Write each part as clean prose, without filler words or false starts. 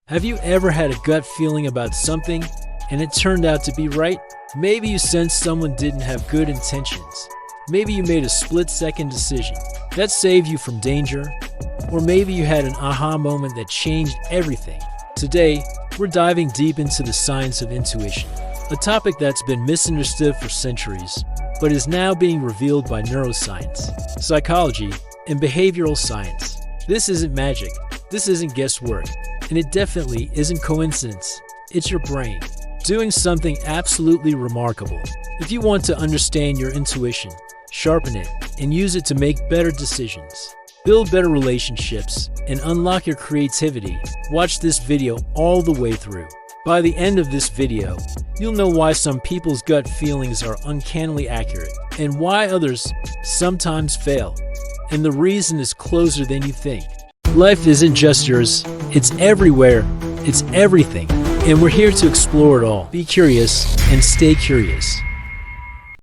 Have you ever had a gut feeling about something and it turned out to be right? Maybe you sensed someone didn't have good intentions. Maybe you made a split-second decision that saved you from danger. Or maybe you had an aha moment that changed everything. Today, we're diving deep into the science of intuition, a topic that's been misunderstood for centuries, but is now being revealed by neuroscience, psychology, and behavioral science. This isn't magic, this isn't guesswork, and it definitely isn't coincidence. It's your brain doing something absolutely remarkable. If you want to understand your intuition, sharpen it, and use it to make better decisions, build better relationships, and unlock your creativity, watch this video all the way through. By the end of this video, you'll know why some people's gut feelings are uncannily accurate, and why others sometimes fail. And the reason is closer than you think. Life isn't just yours, it's everywhere, it's everything, and we're here to explore it all. Be curious and stay curious.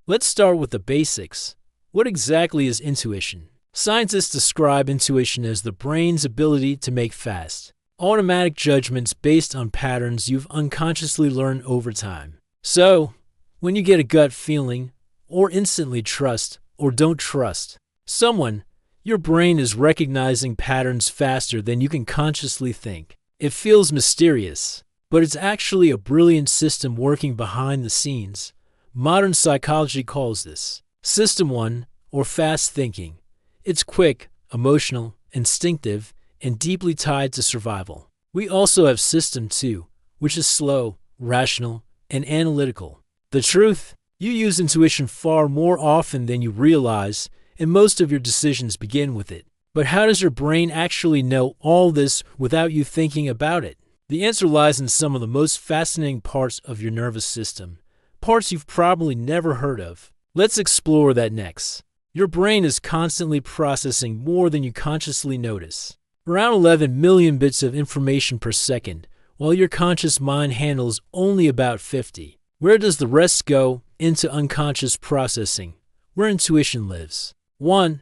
Let's start with the basics. What exactly is intuition? Scientists describe intuition as the brain's ability to make fast, automatic judgments based on patterns you've unconsciously learned over time. So, when you get a gut feeling, or instantly trust or don't trust someone, your brain is recognizing patterns faster than you can consciously think. It feels mysterious, but it's actually a brilliant system working behind the scenes. Modern psychology calls this System 1, or fast thinking. It's quick, emotional, instinctive, and deeply tied to survival. We also have System 2, which is slow, rational, and analytical. The truth? You use intuition far more often than you realize, and most of your decisions begin with it. But how does your brain actually know all this without you thinking about it? The answer lies in some of the most fascinating parts of your nervous system, parts you've probably never heard of. Let's explore that next. Your brain is constantly processing more than you consciously notice. Around 11 million bits of information per second, while your conscious mind handles only about 50. Where does the rest go? Into unconscious processing, where intuition lives. 1.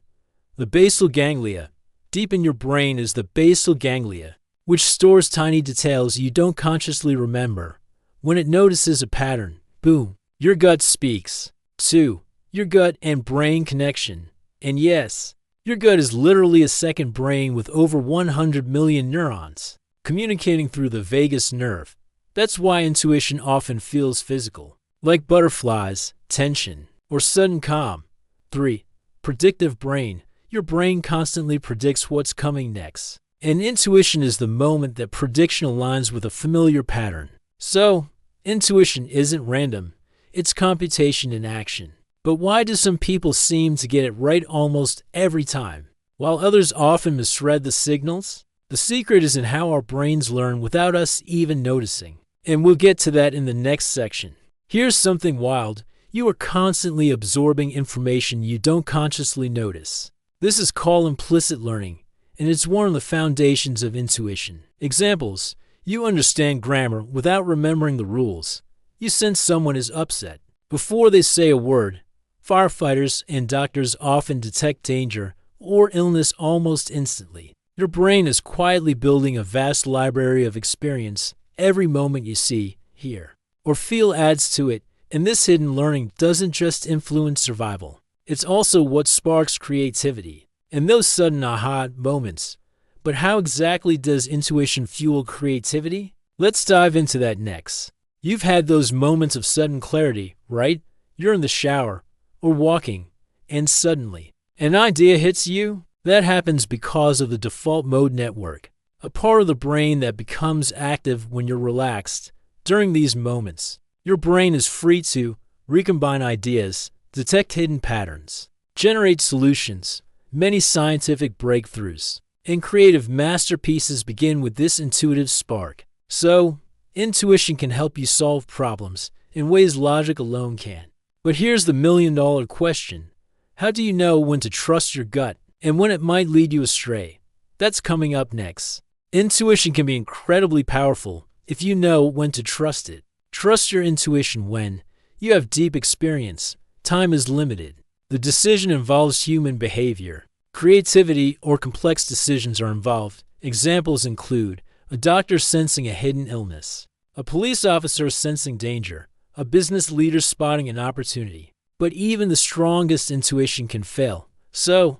The basal ganglia. Deep in your brain is the basal ganglia, which stores tiny details you don't consciously remember. When it notices a pattern, boom, your gut speaks. 2. Your gut and brain connection. And yes, your gut is literally a second brain with over 100 million neurons, communicating through the vagus nerve. That's why intuition often feels physical, like butterflies, tension, or sudden calm. 3. Predictive brain. Your brain constantly predicts what's coming next. And intuition is the moment that prediction aligns with a familiar pattern. So, intuition isn't random. It's computation in action. But why do some people seem to get it right almost every time, while others often misread the signals? The secret is in how our brains learn without us even noticing. And we'll get to that in the next section. Here's something wild. You are constantly absorbing information you don't consciously notice. This is called implicit learning, and it's one of the foundations of intuition. Examples: you understand grammar without remembering the rules. You sense someone is upset before they say a word. Firefighters and doctors often detect danger or illness almost instantly. Your brain is quietly building a vast library of experience. Every moment you see, hear, or feel adds to it. And this hidden learning doesn't just influence survival. It's also what sparks creativity and those sudden aha moments. But how exactly does intuition fuel creativity? Let's dive into that next. You've had those moments of sudden clarity, right? You're in the shower or walking, and suddenly an idea hits you. That happens because of the default mode network, a part of the brain that becomes active when you're relaxed. During these moments, your brain is free to recombine ideas, detect hidden patterns, generate solutions. Many scientific breakthroughs and creative masterpieces begin with this intuitive spark. So, intuition can help you solve problems in ways logic alone can't. But here's the million-dollar question. How do you know when to trust your gut and when it might lead you astray? That's coming up next. Intuition can be incredibly powerful if you know when to trust it. Trust your intuition when you have deep experience, time is limited, the decision involves human behavior, creativity, or complex decisions are involved. Examples include a doctor sensing a hidden illness, a police officer sensing danger, a business leader spotting an opportunity. But even the strongest intuition can fail. So,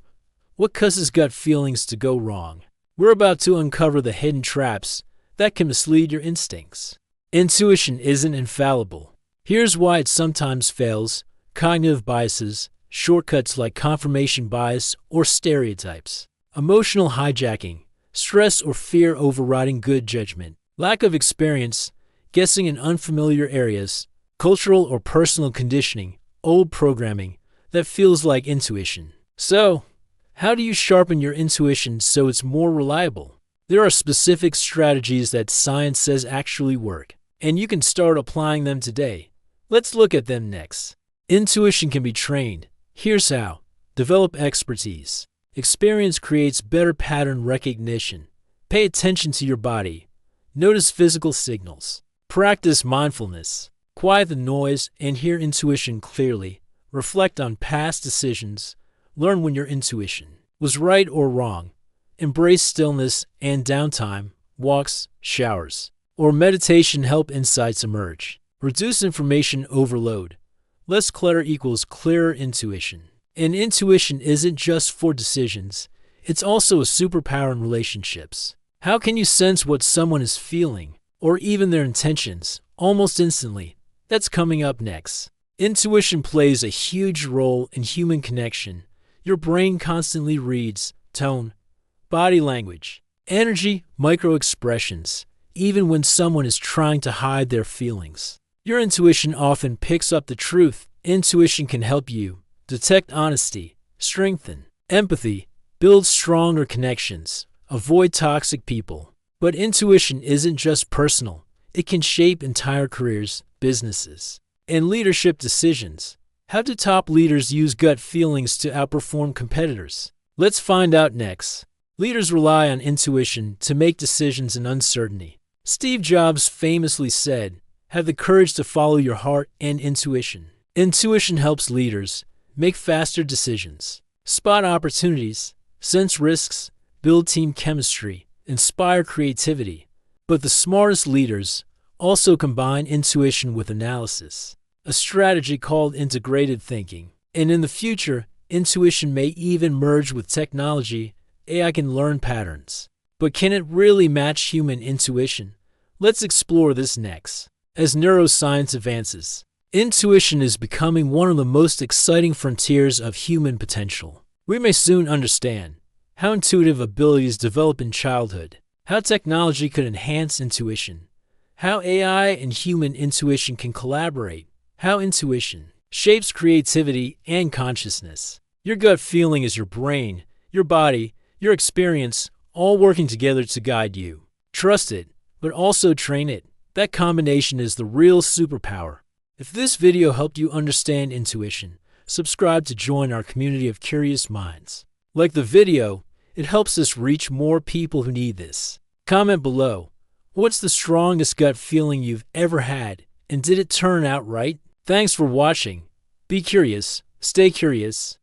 what causes gut feelings to go wrong? We're about to uncover the hidden traps that can mislead your instincts. Intuition isn't infallible. Here's why it sometimes fails: cognitive biases, shortcuts like confirmation bias or stereotypes, emotional hijacking, stress or fear overriding good judgment, lack of experience, guessing in unfamiliar areas, cultural or personal conditioning, old programming that feels like intuition. So, how do you sharpen your intuition so it's more reliable? There are specific strategies that science says actually work, and you can start applying them today. Let's look at them next. Intuition can be trained. Here's how. Develop expertise. Experience creates better pattern recognition. Pay attention to your body. Notice physical signals. Practice mindfulness. Quiet the noise and hear intuition clearly. Reflect on past decisions. Learn when your intuition was right or wrong. Embrace stillness and downtime. Walks, showers, or meditation help insights emerge. Reduce information overload. Less clutter equals clearer intuition. And intuition isn't just for decisions. It's also a superpower in relationships. How can you sense what someone is feeling, or even their intentions, almost instantly? That's coming up next. Intuition plays a huge role in human connection. Your brain constantly reads tone, body language, energy, micro-expressions, even when someone is trying to hide their feelings. Your intuition often picks up the truth. Intuition can help you detect honesty, strengthen empathy, build stronger connections, avoid toxic people. But intuition isn't just personal. It can shape entire careers, businesses, and leadership decisions. How do top leaders use gut feelings to outperform competitors? Let's find out next. Leaders rely on intuition to make decisions in uncertainty. Steve Jobs famously said, "Have the courage to follow your heart and intuition." Intuition helps leaders make faster decisions, spot opportunities, sense risks, build team chemistry, inspire creativity. But the smartest leaders also combine intuition with analysis, a strategy called integrated thinking. And in the future, intuition may even merge with technology. AI can learn patterns. But can it really match human intuition? Let's explore this next. As neuroscience advances, intuition is becoming one of the most exciting frontiers of human potential. We may soon understand how intuitive abilities develop in childhood, how technology could enhance intuition, how AI and human intuition can collaborate, how intuition shapes creativity and consciousness. Your gut feeling is your brain, your body, your experience, all working together to guide you. Trust it, but also train it. That combination is the real superpower. If this video helped you understand intuition, subscribe to join our community of curious minds. Like the video, it helps us reach more people who need this. Comment below. What's the strongest gut feeling you've ever had, and did it turn out right? Thanks for watching. Be curious, stay curious,